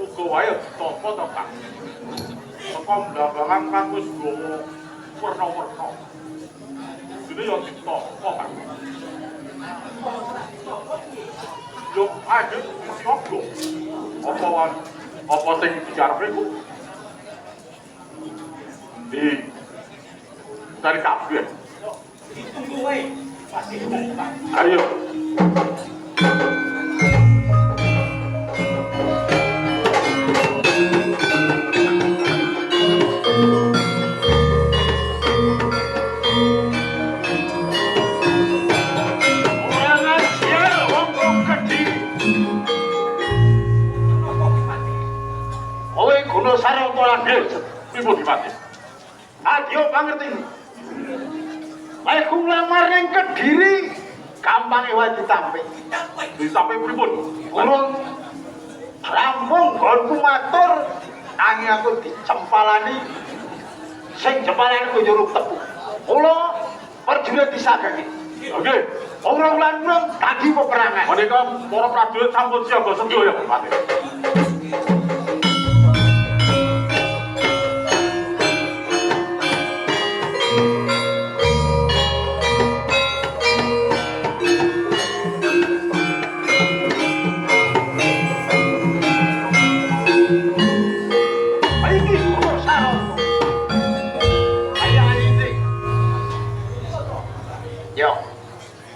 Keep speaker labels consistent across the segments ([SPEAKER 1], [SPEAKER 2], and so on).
[SPEAKER 1] Uga wae tapa to, Kang. Teko blambangan kan wis nggawa werna-werna. Dene yo ditapa, Kang. Yo aja sopo. Apa wae? Apa sing dijarepe ku? Di dari kabeh.
[SPEAKER 2] Ditunggu wae. Pasti dari Pak.
[SPEAKER 1] Ayo. Sarang tolak dhewe pripun dipati. Adyo pangerti. Lek ku nglamar ning Kediri gampang wae ditampe. Ditampe pripun? Urung rampung gonku matur nanging aku dicempalani sing jempalane ku nyuruh tepu. Kula prajurit disagake. Nggih, ora ulang-ulang dadi peperangan. Menika para prajurit sampun siaga sedaya, Bupati.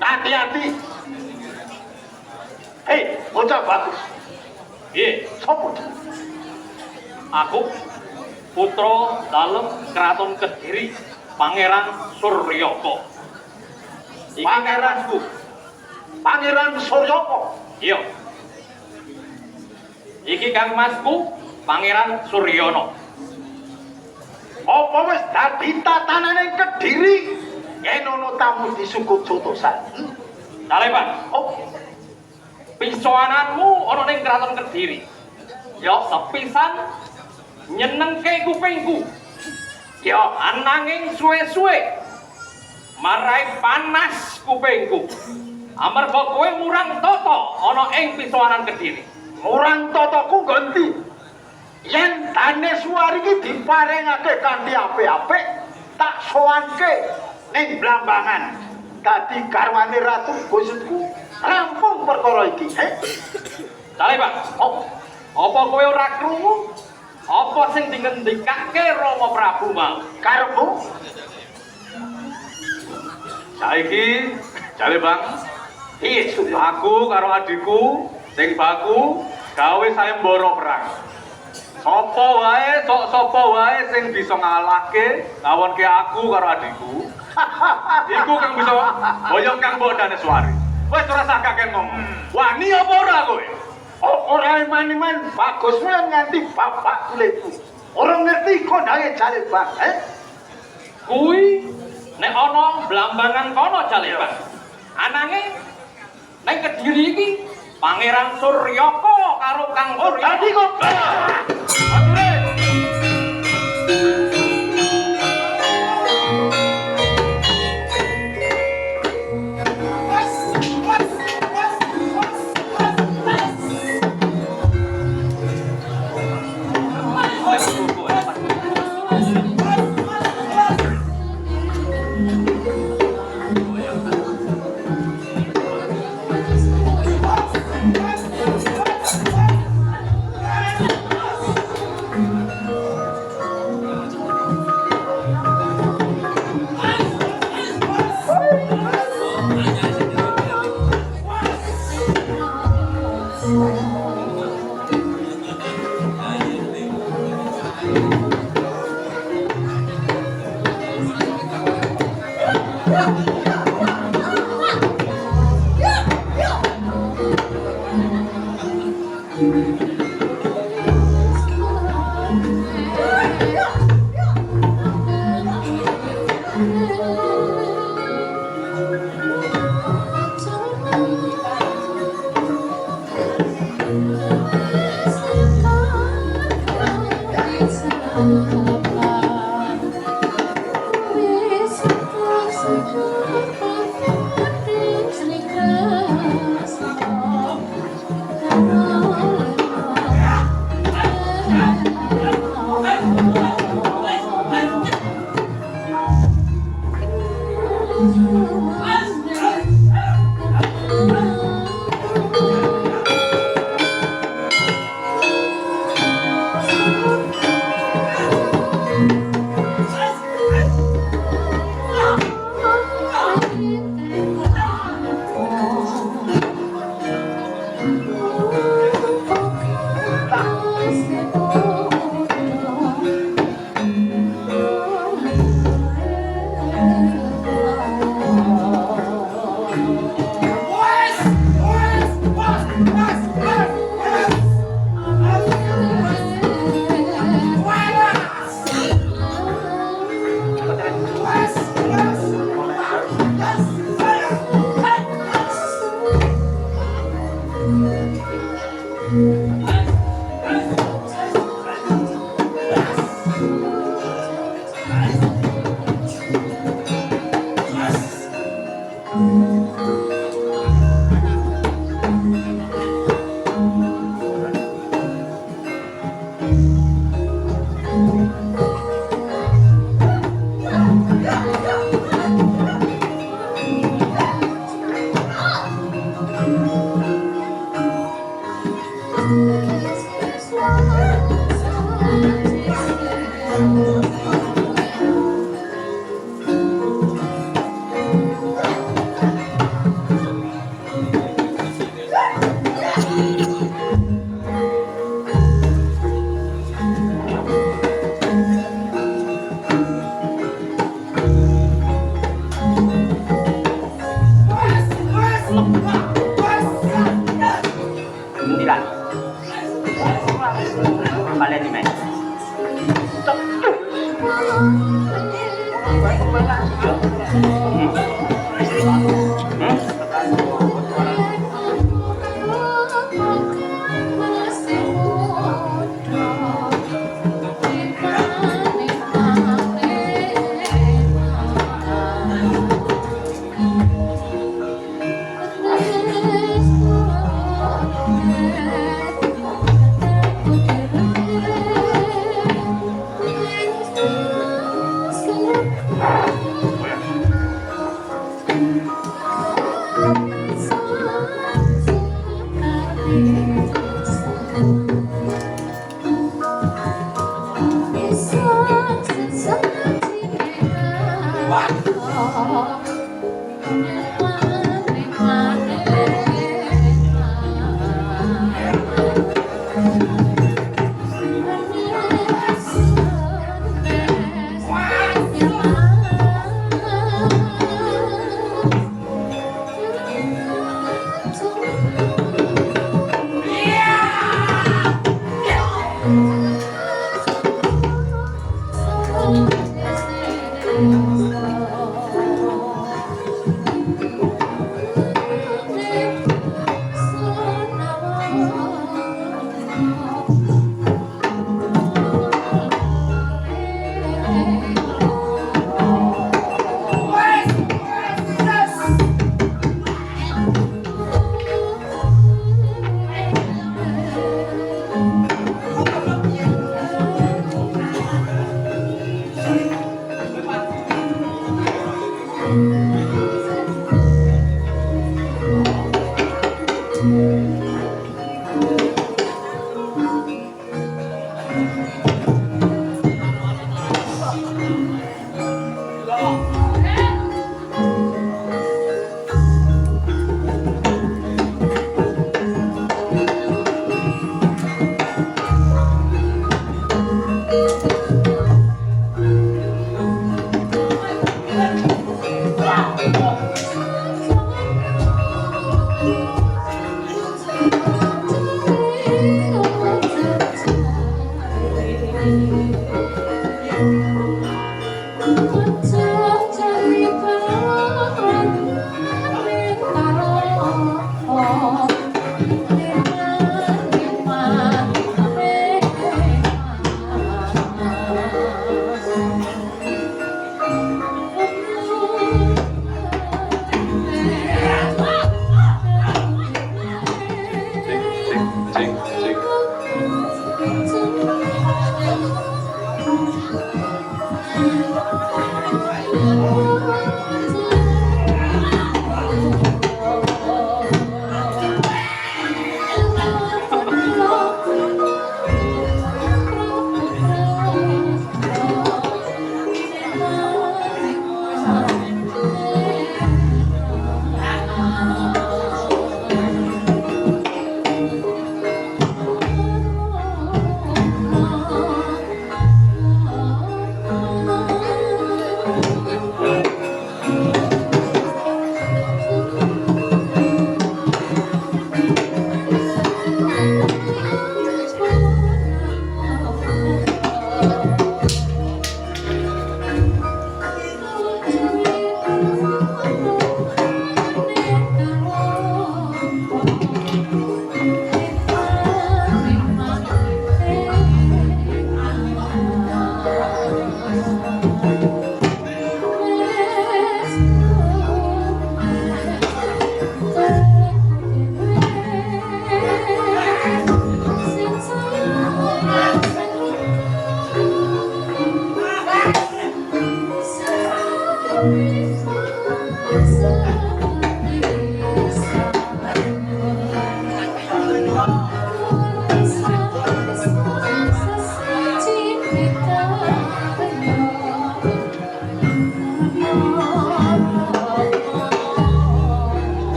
[SPEAKER 1] Hati-hati. Hei, bocah bagus.
[SPEAKER 2] Nggih,
[SPEAKER 1] Sopo?
[SPEAKER 2] aku putra dalem Kraton Kediri, Pangeran Suryaka.
[SPEAKER 1] Pangeranku. Pangeran Suryaka.
[SPEAKER 2] Iya. Iki Kang Masku, Pangeran Suryono.
[SPEAKER 1] Apa wis dadi tatanane Kediri? Yen ana tamu disukut sotosan.
[SPEAKER 2] Dalepan.
[SPEAKER 1] Oh,
[SPEAKER 2] Pisoananmu ana ning Kraton Kediri. Ya sepisan nyenengke kupingku. Ya ananging suwe-suwe marai panas kupingku. Amarga kowe murang tata ana ing pisoanan Kediri.
[SPEAKER 1] murang tataku ganti. Yen dane suwari iki diparengake kanthi apik-apik, tak sowanke ning Blambangan. Dadi garwane Ratu bosku rampung perkara iki.
[SPEAKER 2] Dalepan.
[SPEAKER 1] Oh,
[SPEAKER 2] Apa kowe ora krungu? Apa sing dingendikake Rama Prabu mau?
[SPEAKER 1] karepmu
[SPEAKER 2] Saiki jare Bang,
[SPEAKER 1] piye Surya?
[SPEAKER 2] aku karo adikku sing baku gawe sayembara perang. Sapa wae, sapa wae sing bisa ngalahke ngawonke aku karo adikku. Iku kang bisa boyong kang bodane suwari. Wis ora sak kakek ngomong. Wani apa ora kowe?
[SPEAKER 1] Ora iman-iman bagus nganti bapak kulitku. Ora ngerti kondange jale Bang,
[SPEAKER 2] Kuwi nek ana Blambangan kono Jalepan. Ananging ning Kediri iki Pangeran Suryaka karo Kang Surya.
[SPEAKER 1] Dadi kok
[SPEAKER 2] Ature.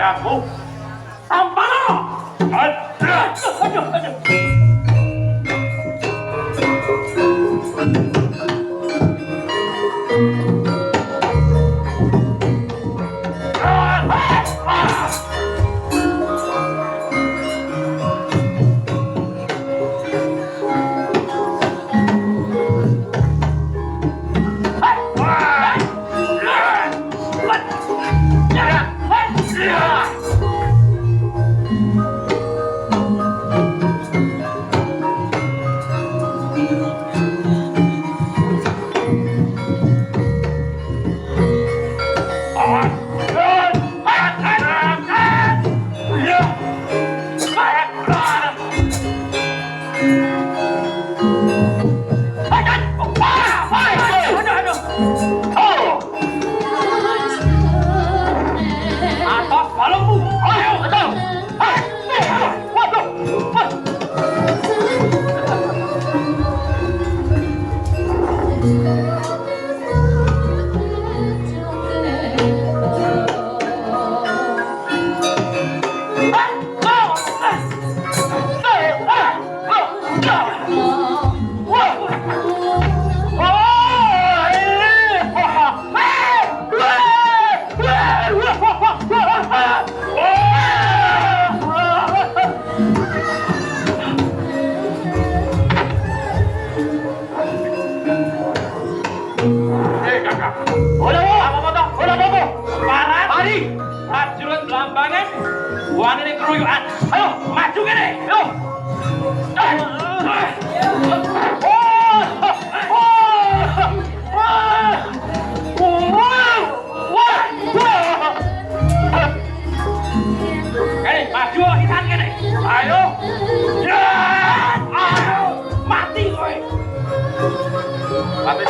[SPEAKER 1] aku tampano. Aduh.
[SPEAKER 3] Wanene keruyukan. Ayo, maju kene. Ayo. Kene, maju hitan kene. Ayo. Ayo, mati kowe. Mati.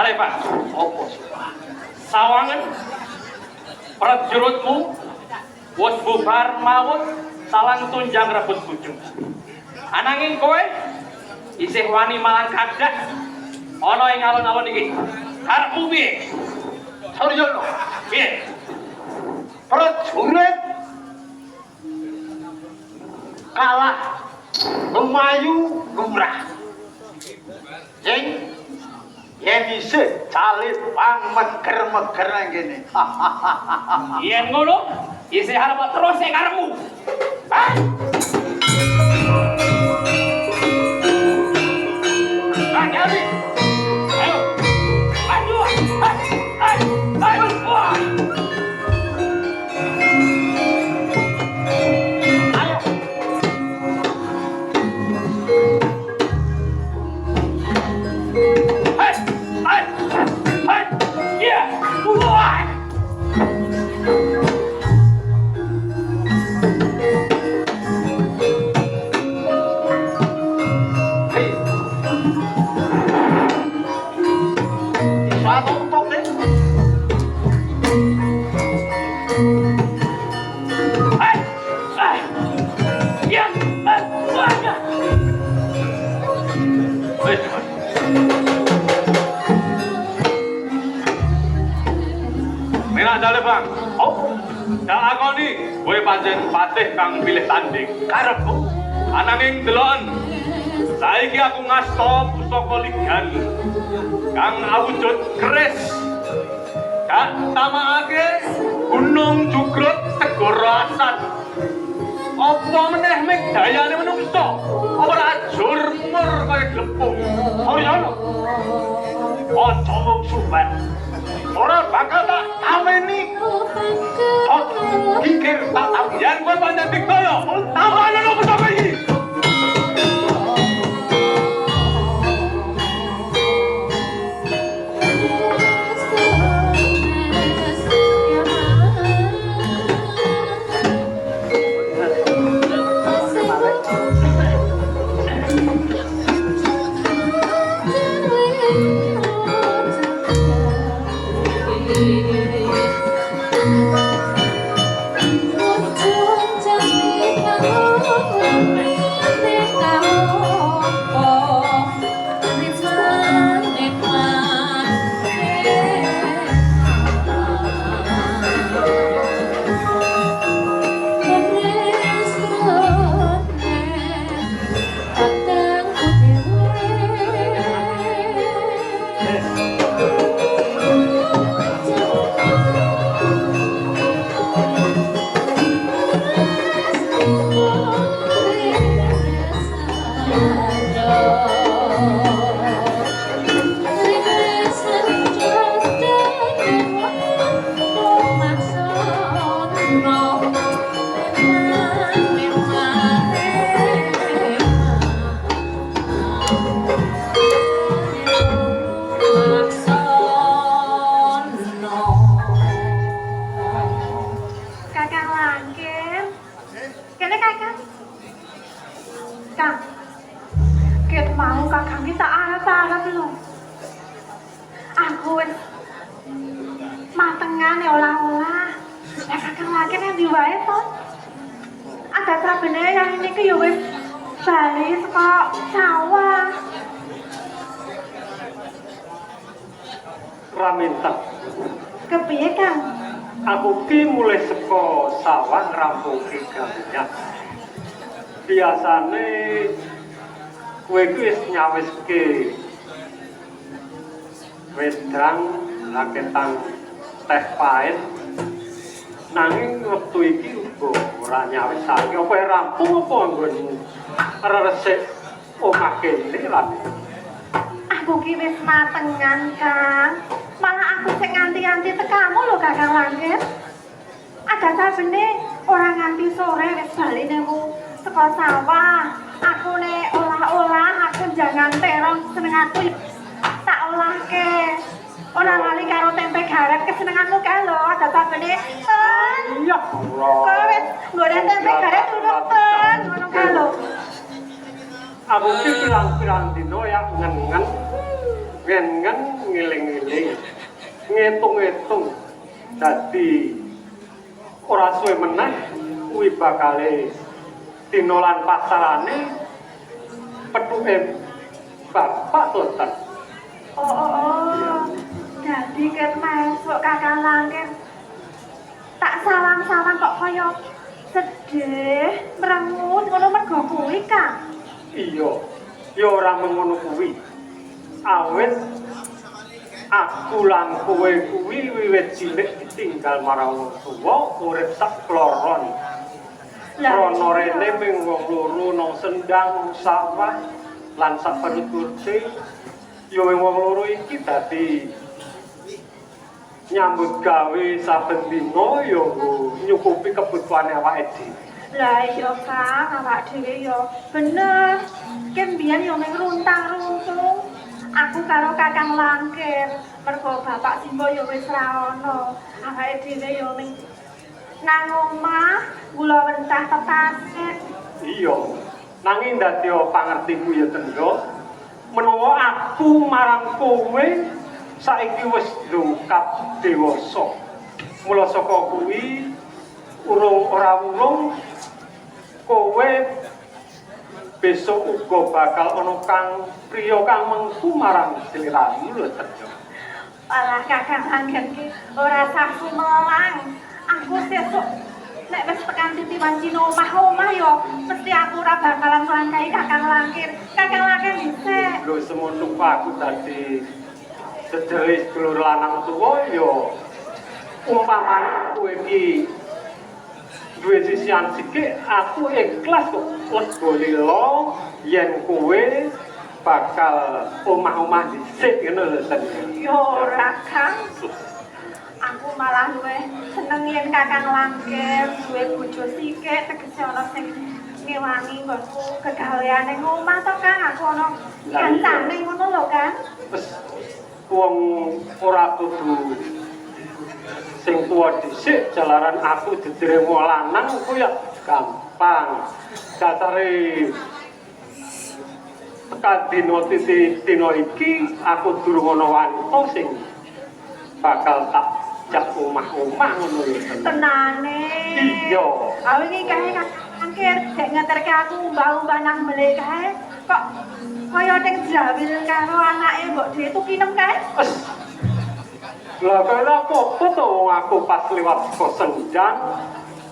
[SPEAKER 3] Pak, opo sawangan prajuritmu wis bubar mawon salang tunjang rebut bojo. Ananging kowe isih wani malang kadak ana ing alun-alun iki. Karepmu piye?
[SPEAKER 1] Suryono,
[SPEAKER 3] Piye?
[SPEAKER 1] prajurit kalah lumayu lumrah. Jeng yen isih calit pang meger-meger nang kene.
[SPEAKER 3] Yen ngono, isih arep terus sing karepmu. Hah? Lagi. Ayo. Maju. Ayo. Wah.
[SPEAKER 2] Dale Bang. Oh, dak akoni kowe pancen patih kang pilih tanding.
[SPEAKER 1] Karepku
[SPEAKER 2] Ananging deloken. Saiki aku ngasta pusaka ligan kang awujud keris. Gak tamakake gunung jugrut segara asat. Apa meneh ming dayane menungso? Ora jurmur kaya glepung.
[SPEAKER 1] Suryono, aja mung sumpah. Ora bakal tak ameni. Oh, pikir tak tahu.
[SPEAKER 2] Yen kowe pancen dikdaya, tampane lho pusaka iki.
[SPEAKER 4] Kakang. Kang. Ket mau Kakang iki tak arep-arep lho. Aku wis matengane olah-olah. Lah Kakang lagi nang ndi wae to? Ada trabene yang ini ki yo wis bali saka sawah.
[SPEAKER 5] Raminten.
[SPEAKER 4] Kepiye Kang?
[SPEAKER 5] Aku ki mulai saka sawah ngrampungi gawean. Biasane kowe ki wis nyawiske wedang laketang teh pahit. Nanging wektu iki uga ora nyawisake apa rampung apa nggon resik omah kene lan.
[SPEAKER 4] Aku ki wis matengan Kang. Malah aku sing nganti-nganti tekamu lho Kakang Langit. Ada sabene ora nganti sore wis bali nemu saka sawah. Aku nek olah-olah aku jangan terong seneng aku tak olahke. Ora lali karo tempe garet kesenenganmu kae lho. Ada sabene
[SPEAKER 5] Iya Allah.
[SPEAKER 4] kowe wis goreng tempe garet durung ten ngono kae lho.
[SPEAKER 5] Aku ki pirang-pirang dino ya ngengen ngiling-ngiling ngitung-ngitung dadi ora suwe meneh kuwi bakale dino lan pasarane petuke bapak toten.
[SPEAKER 4] Oh. Jadi ket masuk Kakang Langit. Tak salam-salam kok kaya sedih, merengut ngono mergo kuwi, Kang.
[SPEAKER 5] Iya, ya ora mengono kuwi. Awit aku lan kowe kuwi wiwit cilik ditinggal marang wong tuwa urip sak kloron. Rono rene ming wong loro nang sendang nang sawah lan sak penuturte ya wong loro iki dadi nyambut gawe saben dina ya nyukupi kebutuhane awake dhewe.
[SPEAKER 4] Lah iya Kang, awak dhewe ya bener. Ken biyen yo ning runtang-runtung. Aku karo Kakang Langkir, mergo Bapak Simbo yo wis ra ono. Awake dhewe yo ning nang omah kula wentah tetanen.
[SPEAKER 5] Iya, nanging dadi pangertiku ya tenggo menawa aku marang kowe saiki wis lengkap dewasa. Mula saka kuwi urung ora wulung kowe besok uga bakal ana kang priya kang mengku marang sliramu lho tenggo.
[SPEAKER 4] Alah Kakang Langkir ki ora saku melang. Aku sesuk nek wis tekan titipan Cino omah-omah yo mesti aku ora bakalan nglangkai Kakang Langkir. Kakang Langkir dhisik.
[SPEAKER 5] Lho semono aku dadi sedherek dulur lanang tuwa yo umpamane kowe iki duwe sisian sikik aku ikhlas kok lega lila yen kowe bakal omah-omah dhisik ngono lho Sen.
[SPEAKER 4] Yo ora Kang. Aku malah luwih seneng yen Kakang Langkir duwe bojo sikik tegese ana sing ngewangi nggonku kegaweane omah to Kang. Aku ana kancane ngono lho Kang.
[SPEAKER 5] Wes wong ora kudu sing tuwa dhisik jalaran aku diterima wong lanang ku ya gampang. Dasare tekan dina iki aku durung ana wanita sing bakal tak jak omah-omah ngono lho.
[SPEAKER 4] Tenane.
[SPEAKER 5] Iya.
[SPEAKER 4] Awi iki kae Langkir dek ngeterke aku umbah-umbah nang mbele kae kok kaya ning jawil karo anake mbok dhewe tukinem kae.
[SPEAKER 5] Wes. Lah kaya apa to wong aku pas liwat Kosenjan.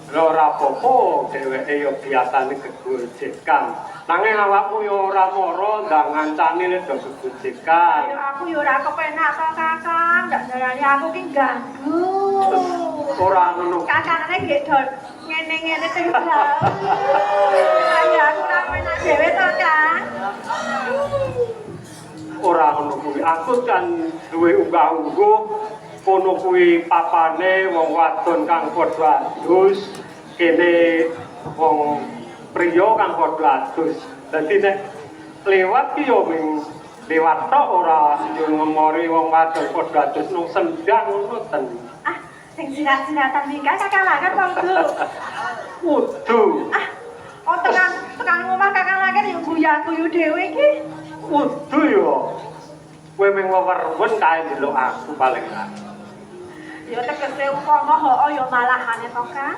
[SPEAKER 5] Lah ora apa-apa dheweke ya biasane gegojekan. Nanging awakmu ya ora mara ndang ngancani nek do gegojekan.
[SPEAKER 4] Ayo aku yo ora kepenak to Kakang, ndak darani aku ki ganggu.
[SPEAKER 5] Ora ngono.
[SPEAKER 4] Kakangane nggih do ngene-ngene teng jauh. Ayo aku ora penak dhewe to Kang.
[SPEAKER 5] Ora ngono kuwi. Aku kan duwe unggah-ungguh kono kuwi papane wong wadon kang padha adus, kene wong priya kang padha adus. Dadi nek lewat ki yo ming lewat tok ora yo ngemori wong wadon padha adus nang sendang ngono ten.
[SPEAKER 4] Ah, sing sirat-siratan nikah Kakang Langkir wong Du.
[SPEAKER 5] Kudu.
[SPEAKER 4] Ah, dalan kuyu dhewe iki.
[SPEAKER 5] Kudu yo. Kowe mung wewerwen kae ndelok aku paling ra.
[SPEAKER 4] Ya tegese upama hoo ya malahane to, Kang.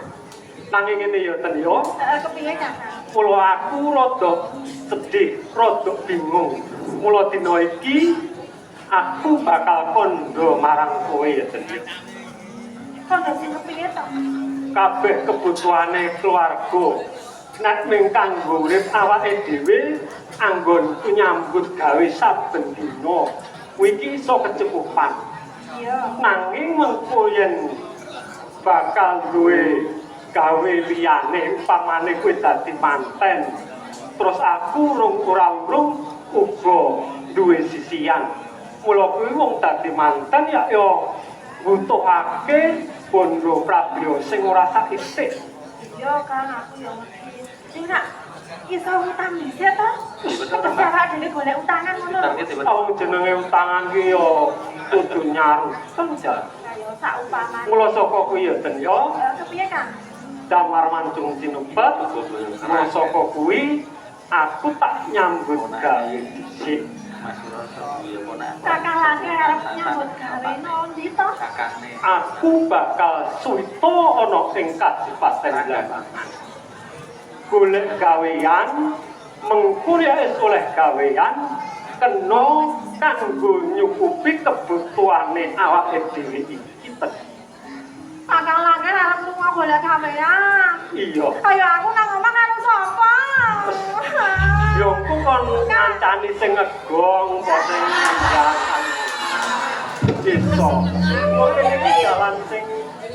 [SPEAKER 5] Nanging ngene yo ten yo.
[SPEAKER 4] Kepiye, Kang?
[SPEAKER 5] Mula aku rada sedih, rada bingung. Mula dina iki aku bakal kondo marang kowe ya ten.
[SPEAKER 4] Kondo sing kepiye to?
[SPEAKER 5] Kabeh kebutuhane keluarga nek mung kanggo urip awake dhewe anggonku nyambut gawe saben dina kuwi iki iso kecukupan.
[SPEAKER 4] Iya.
[SPEAKER 5] Nanging mengko yen bakal duwe gawe liyane upamane kowe dadi manten terus aku urung uga duwe sisian. Mula kuwi wong dadi manten ya butuhake bondo Prabyo sing ora sak isih.
[SPEAKER 4] Iya, Kang, aku ya ngerti. Sing nak iso utang dhisik to? Tegese awak dhewe golek utangan ngono.
[SPEAKER 5] Wong jenenge utangan ki ya kudu nyarupen jan.
[SPEAKER 4] Kaya sak upamane.
[SPEAKER 5] Mula saka kuwi ya Den ya
[SPEAKER 4] Kepiye, Kang?
[SPEAKER 5] damar mancung sinebet. Mula saka kuwi aku tak nyambut gawe dhisik.
[SPEAKER 4] Kakang lagi arep nyambut gawe nondi to?
[SPEAKER 5] Aku bakal suwita ana ing Kadipaten Blambangan. Golek gawean, mengko ya wis oleh gawean kena kanggo nyukupi kebutuhane awake dhewe iki.
[SPEAKER 4] Kakang lagi arep lunga golek gawean.
[SPEAKER 5] Iya.
[SPEAKER 4] Kaya aku nang omah karo sapa?
[SPEAKER 5] Yo ku kon ngancani sing ngegong apa sing njalan. Iso. Mungkin iki jalan sing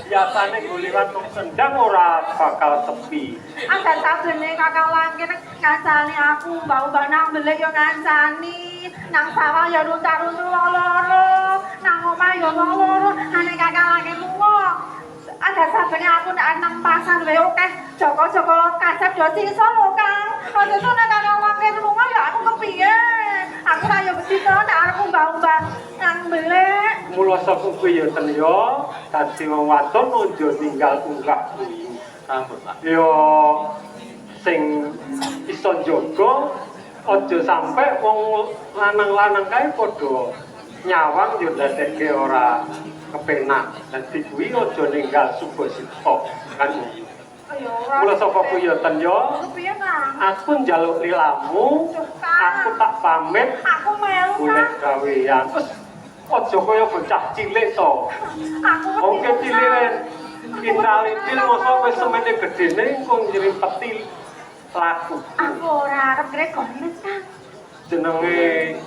[SPEAKER 5] biasane guliwan nang sendang ora bakal tepi.
[SPEAKER 4] Ada sabene kakang langit ngancani aku mbak-mbak nang belik yo ngancani nang sawah yo runtar-runtur loro nang omah yo loro ane kakang langit lunga. Ada sabene aku nek nang pasar wae akeh joko-joko kasep yo sisa lho, Kang. Aja to nek kakang langit lunga ya aku kepiye? Aku ra yo wedi to nek arep mbak-mbak nang belik.
[SPEAKER 5] Mula saka kuwi ya ten yo dadi wong wadon ojo tinggal unggah kuwi.
[SPEAKER 2] Sampun, Pak.
[SPEAKER 5] Yo sing iso njaga aja sampe wong lanang-lanang kae padha nyawang yo dadekke ora kepenak. Dadi kuwi aja ninggal Subasita kan.
[SPEAKER 4] Ayo ora.
[SPEAKER 5] Mula saka kuwi ya ten yo
[SPEAKER 4] Kepiye, Kang?
[SPEAKER 5] aku njaluk lilamu, aku tak pamit
[SPEAKER 4] Aku melu,
[SPEAKER 5] golek
[SPEAKER 4] Kang.
[SPEAKER 5] gawean. Wes aja kaya bocah cilik to.
[SPEAKER 4] Aku
[SPEAKER 5] Wong cilik kintal-intil mosok wis semene gedene engko nyrimpeti laku.
[SPEAKER 4] Aku ora arep gregonis, Kang.
[SPEAKER 5] Jenenge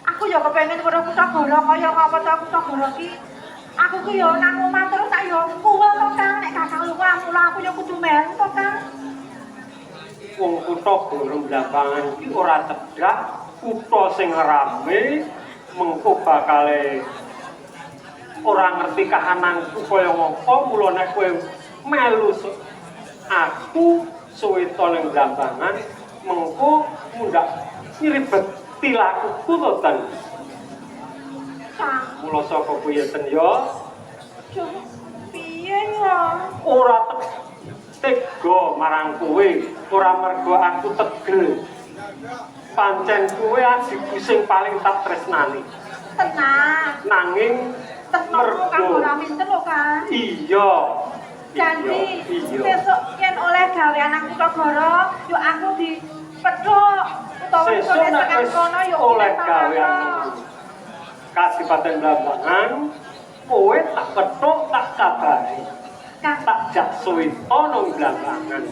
[SPEAKER 4] Aku ya kepengin karo Kutagara kaya ngapa to Kutagara ki. Aku ki ya nang omah terus tak ya kuwel to, Kang. Nek kakang lunga aku ya kudu melu to, Kang.
[SPEAKER 5] wong kutha Blambangan iki ora cedhak, kutha sing rame mengko bakale ora ngerti kahananku kaya ngapa, mula nek kowe melu aku suwita ning Blambangan mengko mundak ngribeti lakuku to ten.
[SPEAKER 4] Kang,
[SPEAKER 5] Mula saka kuwi ten ya
[SPEAKER 4] Cuk, piye ya?
[SPEAKER 5] ora tega marang kowe, ora mergo aku tegel. Pancen kowe adikku sing paling tak tresnani.
[SPEAKER 4] Tenang.
[SPEAKER 5] Nanging
[SPEAKER 4] Tresno kang ora minten lho, Kang.
[SPEAKER 5] iya.
[SPEAKER 4] Janji
[SPEAKER 5] Iya.
[SPEAKER 4] besok yen oleh gawean nang Kutagara, yo aku dipethuk utawa
[SPEAKER 5] Sesuk
[SPEAKER 4] ditulis
[SPEAKER 5] nek
[SPEAKER 4] tekan
[SPEAKER 5] wis
[SPEAKER 4] kono yo
[SPEAKER 5] oleh gawean Kadipaten Blambangan, kowe tak kethuk tak kabari.
[SPEAKER 4] Kang,
[SPEAKER 5] Tak jak suwita nang Blambangan.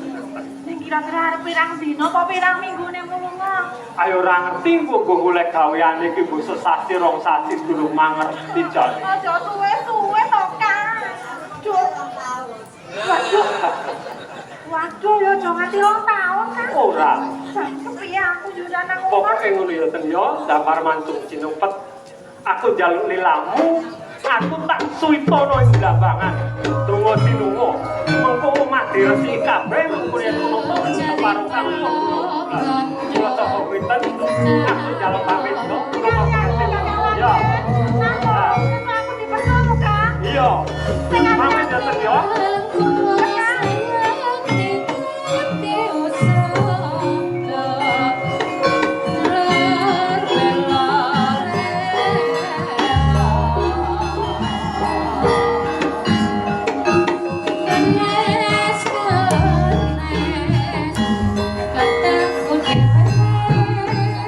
[SPEAKER 4] ning kira-kira arep pirang dina apa pirang minggune mulunga?
[SPEAKER 5] Ayo ora ngerti kok golek gaweane iki mbok sesasi rong sasi durung mangerti jan.
[SPEAKER 4] Aja suwe-suwe to, Kang. Cuk. Waduh. Waduh, yo aja nganti 2 taun, Kang.
[SPEAKER 5] Ora.
[SPEAKER 4] Jan kepiye aku yo nang omah.
[SPEAKER 5] Pokoke ngono ya ten ya, damar mancung cinepet. Aku njaluk lilamu, aku tak suwita nang Blambangan. Donga dinunga, mengko omah diresiki kabeh mengko yen ono karo kang. Kula saka winten, aku njaluk pamit yo. Ya.
[SPEAKER 4] Aku dipethuk, Kang.
[SPEAKER 5] Iya. Pamit ya ten ya.